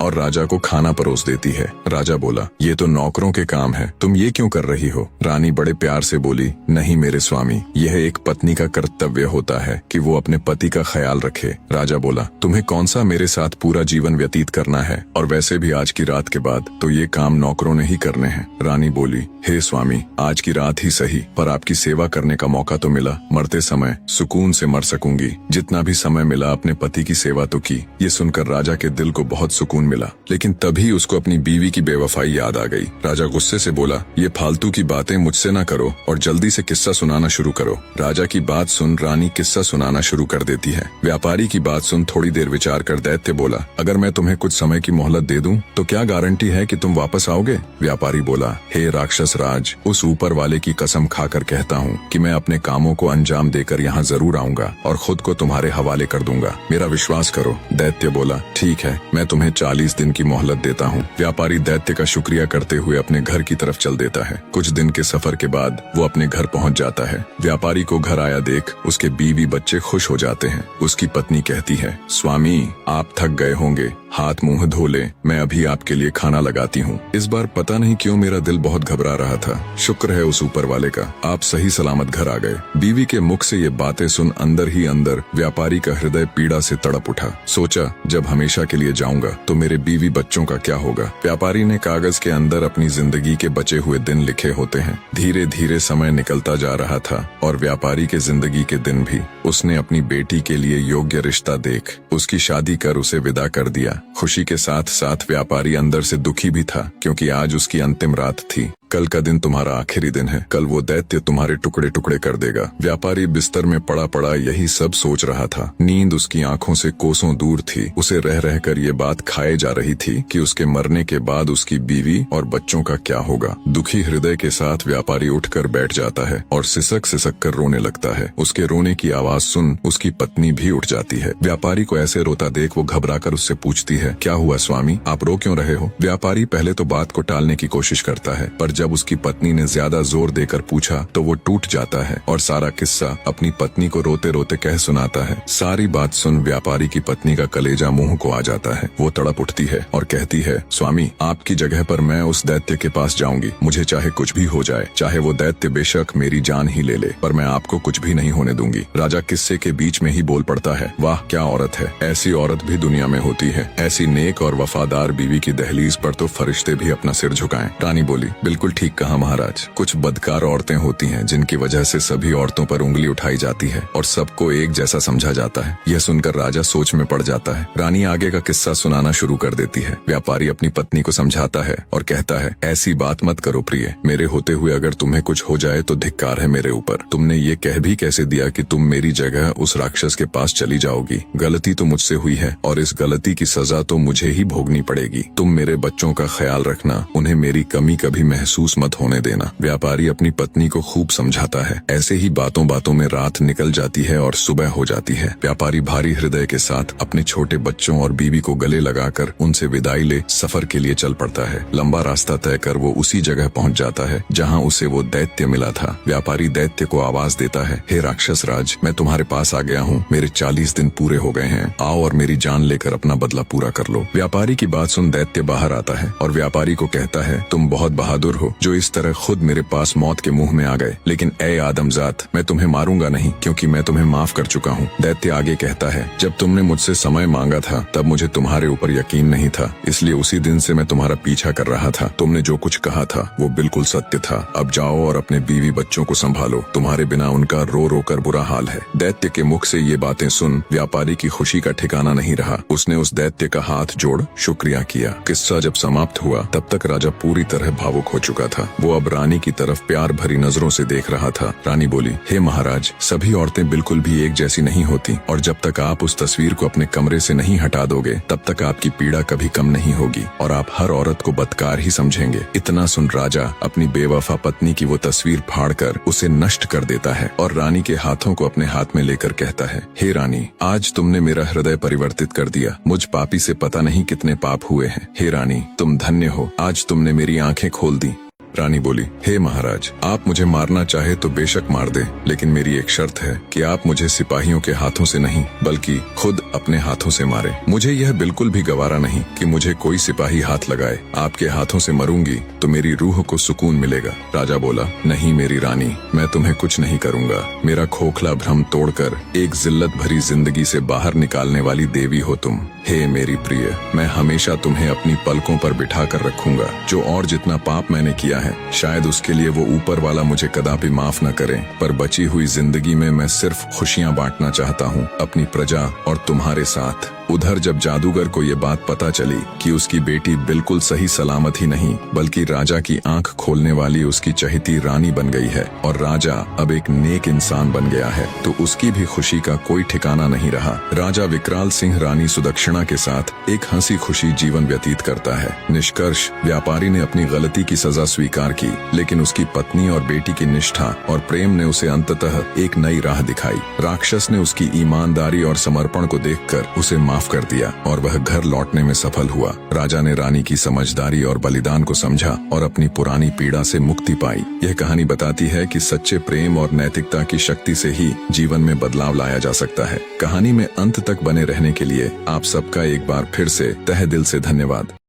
और राजा को खाना परोस देती है। राजा बोला, ये तो नौकरों के काम है, तुम ये क्यों कर रही हो? रानी बड़े प्यार से बोली, नहीं मेरे स्वामी, यह एक पत्नी का कर्तव्य होता है कि वो अपने पति का ख्याल रखे। राजा बोला, तुम्हें कौन सा मेरे साथ पूरा जीवन व्यतीत करना है, और वैसे भी आज की रात के बाद तो ये काम नौकरों ने ही करने हैं। रानी बोली, हे स्वामी, आज की रात ही सही, पर आपकी सेवा करने का मौका तो मिला। मरते समय सुकून से मर सकूंगी, जितना भी समय मिला अपने पति की सेवा तो की। ये सुनकर राजा के दिल को बहुत सुकून मिला, लेकिन तभी उसको अपनी बीवी की बेवफाई याद आ गई। राजा गुस्से से बोला, ये फालतू की बातें मुझसे न करो और जल्दी से किस्सा सुनाना शुरू करो। राजा की बात सुन रानी किस्सा सुनाना शुरू कर देती है। व्यापारी की बात सुन थोड़ी देर विचार कर दैत्य बोला, अगर मैं तुम्हें कुछ समय की मोहलत दे दूं तो क्या गारंटी है कि तुम वापस आओगे? व्यापारी बोला, हे राक्षस राज, उस ऊपर वाले की कसम खाकर कहता हूँ कि मैं अपने कामों को अंजाम देकर यहाँ जरूर आऊंगा और खुद को तुम्हारे हवाले कर दूंगा, मेरा विश्वास करो। दैत्य बोला, ठीक है, मैं तुम्हें 40 दिन की मोहलत देता हूँ। व्यापारी दैत्य का शुक्रिया करते हुए अपने घर की तरफ चल देता है। कुछ दिन के सफर के बाद वो अपने घर पहुँच जाता है। व्यापारी को घर आया देख उसके बीवी बच्चे खुश हो जाते हैं। उसकी पत्नी कहती है, स्वामी, आप थक गए होंगे, हाथ मुंह धो ले, मैं अभी आपके लिए खाना लगाती हूँ। इस बार पता नहीं क्यों मेरा दिल बहुत घबरा रहा था, शुक्र है उस ऊपर वाले का, आप सही सलामत घर आ गए। बीवी के मुख से ये बातें सुन अंदर ही अंदर व्यापारी का हृदय पीड़ा से तड़प उठा। सोचा, जब हमेशा के लिए जाऊंगा तो मेरे बीवी बच्चों का क्या होगा? व्यापारी ने कागज के अंदर अपनी जिंदगी के बचे हुए दिन लिखे होते हैं। धीरे धीरे समय निकलता जा रहा था और व्यापारी के जिंदगी के दिन भी। उसने अपनी बेटी के लिए योग्य रिश्ता देख उसकी शादी कर उसे विदा कर दिया। खुशी के साथ साथ व्यापारी अंदर से दुखी भी था, क्योंकि आज उसकी अंतिम रात थी। कल का दिन तुम्हारा आखिरी दिन है, कल वो दैत्य तुम्हारे टुकड़े टुकड़े कर देगा। व्यापारी बिस्तर में पड़ा पड़ा यही सब सोच रहा था। नींद उसकी आंखों से कोसों दूर थी। उसे रह रहकर ये बात खाए जा रही थी कि उसके मरने के बाद उसकी बीवी और बच्चों का क्या होगा। दुखी हृदय के साथ व्यापारी उठकर बैठ जाता है और सिसक सिसक कर रोने लगता है। उसके रोने की आवाज सुन उसकी पत्नी भी उठ जाती है। व्यापारी को ऐसे रोता देख वो घबराकर उससे पूछती है, क्या हुआ स्वामी, आप रो क्यों रहे हो? व्यापारी पहले तो बात को टालने की कोशिश करता है, पर जब उसकी पत्नी ने ज्यादा जोर देकर पूछा तो वो टूट जाता है और सारा किस्सा अपनी पत्नी को रोते रोते कह सुनाता है। सारी बात सुन व्यापारी की पत्नी का कलेजा मुंह को आ जाता है। वो तड़प उठती है और कहती है, स्वामी, आपकी जगह पर मैं उस दैत्य के पास जाऊंगी। मुझे चाहे कुछ भी हो जाए, चाहे वो दैत्य बेशक मेरी जान ही ले ले, पर मैं आपको कुछ भी नहीं होने दूंगी। राजा किस्से के बीच में ही बोल पड़ता है, वाह क्या औरत है, ऐसी औरत भी दुनिया में होती है। ऐसी नेक और वफादार बीवी की दहलीज पर तो फरिश्ते भी अपना सिर झुकाएं। रानी बोली, बिल्कुल ठीक कहा महाराज, कुछ बदकार औरतें होती हैं जिनकी वजह से सभी औरतों पर उंगली उठाई जाती है और सबको एक जैसा समझा जाता है। यह सुनकर राजा सोच में पड़ जाता है। रानी आगे का किस्सा सुनाना शुरू कर देती है। व्यापारी अपनी पत्नी को समझाता है और कहता है, ऐसी बात मत करो प्रिय, मेरे होते हुए अगर तुम्हें कुछ हो जाए तो धिक्कार है मेरे ऊपर। तुमने ये कह भी कैसे दिया कि तुम मेरी जगह उस राक्षस के पास चली जाओगी? गलती तो मुझसे हुई है और इस गलती की सजा तो मुझे ही भोगनी पड़ेगी। तुम मेरे बच्चों का ख्याल रखना, उन्हें मेरी कमी कभी महसूस मत होने देना। व्यापारी अपनी पत्नी को खूब समझाता है। ऐसे ही बातों बातों में रात निकल जाती है और सुबह हो जाती है। व्यापारी भारी हृदय के साथ अपने छोटे बच्चों और बीवी को गले लगाकर उनसे विदाई ले सफर के लिए चल पड़ता है। लंबा रास्ता तय कर वो उसी जगह पहुंच जाता है जहां उसे वो दैत्य मिला था। व्यापारी दैत्य को आवाज देता है, हे राक्षस राज, मैं तुम्हारे पास आ गया हूँ। मेरे 40 दिन पूरे हो गए हैं, आओ और मेरी जान लेकर अपना बदला पूरा कर लो। व्यापारी की बात सुन दैत्य बाहर आता है और व्यापारी को कहता है, तुम बहुत बहादुर हो जो इस तरह खुद मेरे पास मौत के मुंह में आ गए, लेकिन ए आदमजात, मैं तुम्हें मारूंगा नहीं, क्योंकि मैं तुम्हें माफ कर चुका हूँ। दैत्य आगे कहता है, जब तुमने मुझसे समय मांगा था तब मुझे तुम्हारे ऊपर यकीन नहीं था, इसलिए उसी दिन से मैं तुम्हारा पीछा कर रहा था। तुमने जो कुछ कहा था वो बिल्कुल सत्य था। अब जाओ और अपने बीवी बच्चों को संभालो, तुम्हारे बिना उनका रो रो कर बुरा हाल है। दैत्य के मुख से ये बातें सुन व्यापारी की खुशी का ठिकाना नहीं रहा। उसने उस दैत्य का हाथ जोड़ शुक्रिया किया। किस्सा जब समाप्त हुआ तब तक राजा पूरी तरह भावुक हो चुका था। वो अब रानी की तरफ प्यार भरी नजरों से देख रहा था। रानी बोली, हे महाराज, सभी औरतें बिल्कुल भी एक जैसी नहीं होती और जब तक आप उस तस्वीर को अपने कमरे से नहीं हटा दोगे तब तक आपकी पीड़ा कभी कम नहीं होगी और आप हर औरत को बदकार ही समझेंगे। इतना सुन राजा अपनी बेवफा पत्नी की वो तस्वीर फाड़कर उसे नष्ट कर देता है और रानी के हाथों को अपने हाथ में लेकर कहता है, हे रानी, आज तुमने मेरा हृदय परिवर्तित कर दिया। मुझ पापी से पता नहीं कितने पाप हुए हैं। हे रानी, तुम धन्य हो, आज तुमने मेरी आंखें खोल दी। रानी बोली, हे महाराज, आप मुझे मारना चाहे तो बेशक मार दे, लेकिन मेरी एक शर्त है कि आप मुझे सिपाहियों के हाथों से नहीं बल्कि खुद अपने हाथों से मारे। मुझे यह बिल्कुल भी गवारा नहीं कि मुझे कोई सिपाही हाथ लगाए। आपके हाथों से मरूंगी तो मेरी रूह को सुकून मिलेगा। राजा बोला, नहीं मेरी रानी, मैं तुम्हें कुछ नहीं करूंगा। मेरा खोखला भ्रम तोड़कर एक जिल्लत भरी जिंदगी से बाहर निकालने वाली देवी हो तुम। हे मेरी प्रिय, मैं हमेशा तुम्हें अपनी पलकों पर बिठा कर रखूंगा। जो और जितना पाप मैंने किया है, शायद उसके लिए वो ऊपर वाला मुझे कदापि माफ न करे, पर बची हुई जिंदगी में मैं सिर्फ खुशियां बांटना चाहता हूँ अपनी प्रजा और तुम्हारे साथ। उधर जब जादूगर को ये बात पता चली कि उसकी बेटी बिल्कुल सही सलामत ही नहीं बल्कि राजा की आंख खोलने वाली उसकी चहेती रानी बन गई है और राजा अब एक नेक इंसान बन गया है, तो उसकी भी खुशी का कोई ठिकाना नहीं रहा। राजा विकराल सिंह रानी सुदक्षिणा के साथ एक हंसी खुशी जीवन व्यतीत करता है। निष्कर्ष, व्यापारी ने अपनी गलती की सजा स्वीकार की, लेकिन उसकी पत्नी और बेटी की निष्ठा और प्रेम ने उसे अंततः एक नई राह दिखाई। राक्षस ने उसकी ईमानदारी और समर्पण को देखकर उसे माफ कर दिया और वह घर लौटने में सफल हुआ। राजा ने रानी की समझदारी और बलिदान को समझा और अपनी पुरानी पीड़ा से मुक्ति पाई। यह कहानी बताती है कि सच्चे प्रेम और नैतिकता की शक्ति से ही जीवन में बदलाव लाया जा सकता है। कहानी में अंत तक बने रहने के लिए आप सबका एक बार फिर से तहे दिल से धन्यवाद।